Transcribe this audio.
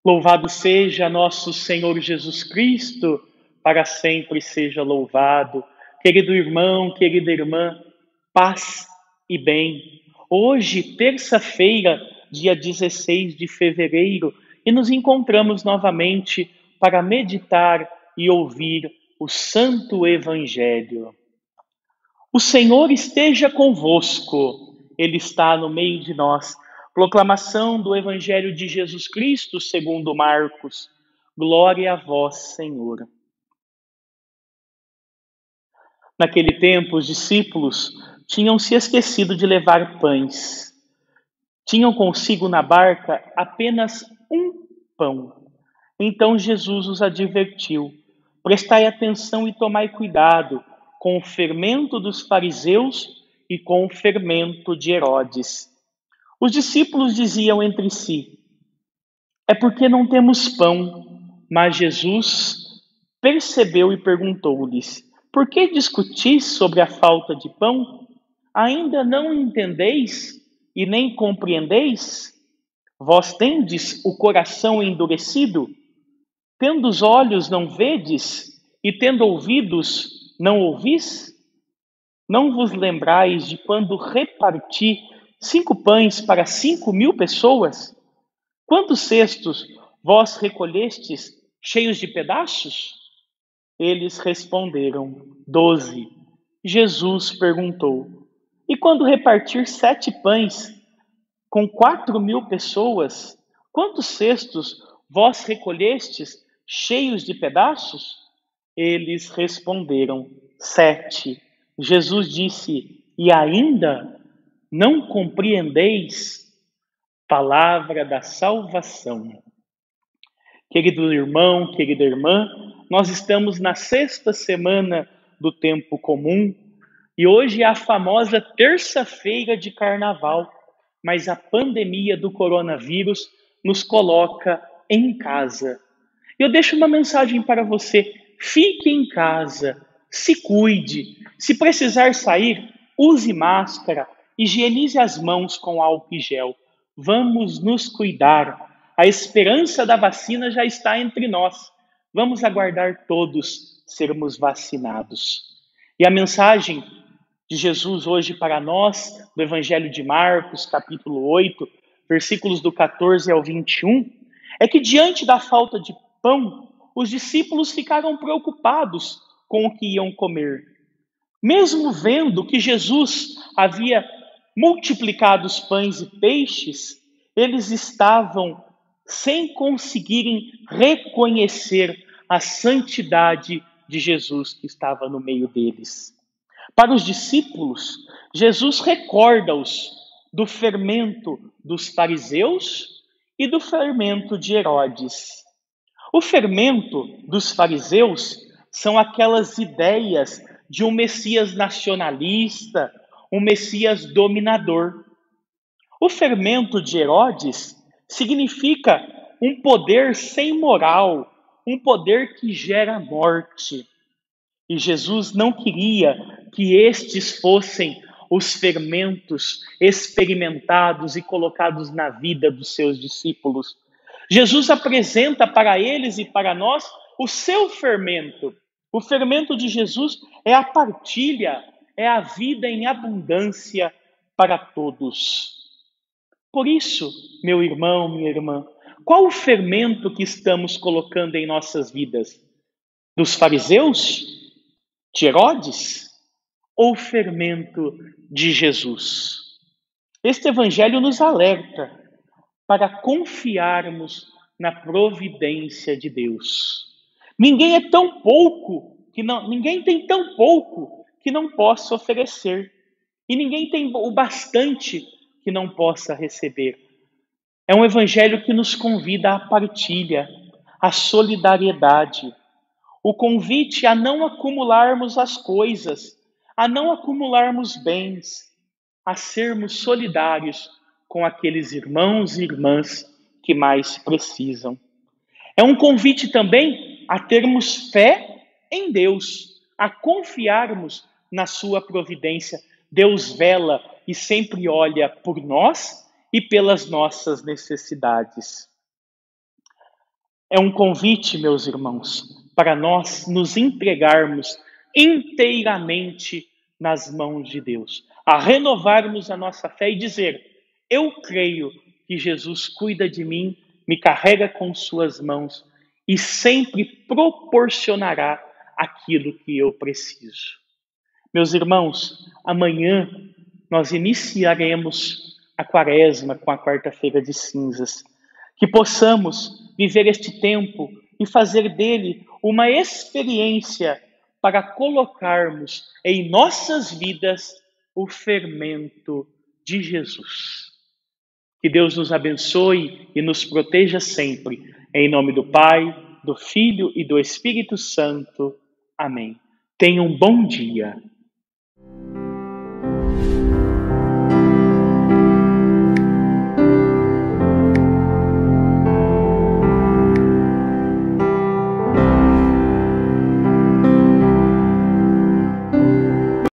Louvado seja nosso Senhor Jesus Cristo, para sempre seja louvado. Querido irmão, querida irmã, paz e bem. Hoje, terça-feira, dia 16 de fevereiro, e nos encontramos novamente para meditar e ouvir o Santo Evangelho. O Senhor esteja convosco, Ele está no meio de nós. Proclamação do Evangelho de Jesus Cristo segundo Marcos. Glória a vós, Senhor. Naquele tempo, os discípulos tinham se esquecido de levar pães. Tinham consigo na barca apenas um pão. Então Jesus os advertiu: prestai atenção e tomai cuidado com o fermento dos fariseus e com o fermento de Herodes. Os discípulos diziam entre si: é porque não temos pão. Mas Jesus percebeu e perguntou-lhes: por que discutis sobre a falta de pão? Ainda não entendeis e nem compreendeis? Vós tendes o coração endurecido? Tendo os olhos não vedes, e tendo ouvidos não ouvis? Não vos lembrais de quando reparti 5 pães para 5.000 pessoas? Quantos cestos vós recolhestes cheios de pedaços? Eles responderam: 12. Jesus perguntou: e quando repartir 7 pães com 4.000 pessoas, quantos cestos vós recolhestes cheios de pedaços? Eles responderam: 7. Jesus disse: e ainda não compreendeis? Palavra da salvação. Querido irmão, querida irmã, nós estamos na 6ª semana do tempo comum e hoje é a famosa terça-feira de carnaval, mas a pandemia do coronavírus nos coloca em casa. Eu deixo uma mensagem para você: fique em casa, se cuide, se precisar sair, use máscara, higienize as mãos com álcool e gel. Vamos nos cuidar. A esperança da vacina já está entre nós. Vamos aguardar todos sermos vacinados. E a mensagem de Jesus hoje para nós, do Evangelho de Marcos, capítulo 8, versículos do 14 ao 21, é que diante da falta de pão, os discípulos ficaram preocupados com o que iam comer. Mesmo vendo que Jesus havia multiplicado os pães e peixes, eles estavam sem conseguirem reconhecer a santidade de Jesus que estava no meio deles. Para os discípulos, Jesus recorda-os do fermento dos fariseus e do fermento de Herodes. O fermento dos fariseus são aquelas ideias de um Messias nacionalista, um Messias dominador. O fermento de Herodes significa um poder sem moral, um poder que gera morte. E Jesus não queria que estes fossem os fermentos experimentados e colocados na vida dos seus discípulos. Jesus apresenta para eles e para nós o seu fermento. O fermento de Jesus é a partilha, é a vida em abundância para todos. Por isso, meu irmão, minha irmã, qual o fermento que estamos colocando em nossas vidas? Dos fariseus? De Herodes? Ou o fermento de Jesus? Este evangelho nos alerta para confiarmos na providência de Deus. Ninguém tem tão pouco que não possa oferecer, e ninguém tem o bastante que não possa receber. É um evangelho que nos convida à partilha, à solidariedade, o convite a não acumularmos as coisas, a não acumularmos bens, a sermos solidários com aqueles irmãos e irmãs que mais precisam. É um convite também a termos fé em Deus, a confiarmos na sua providência. Deus vela e sempre olha por nós e pelas nossas necessidades. É um convite, meus irmãos, para nós nos entregarmos inteiramente nas mãos de Deus, a renovarmos a nossa fé e dizer: eu creio que Jesus cuida de mim, me carrega com suas mãos e sempre proporcionará aquilo que eu preciso. Meus irmãos, amanhã nós iniciaremos a quaresma com a quarta-feira de cinzas. Que possamos viver este tempo e fazer dele uma experiência para colocarmos em nossas vidas o fermento de Jesus. Que Deus nos abençoe e nos proteja sempre. Em nome do Pai, do Filho e do Espírito Santo. Amém. Tenha um bom dia.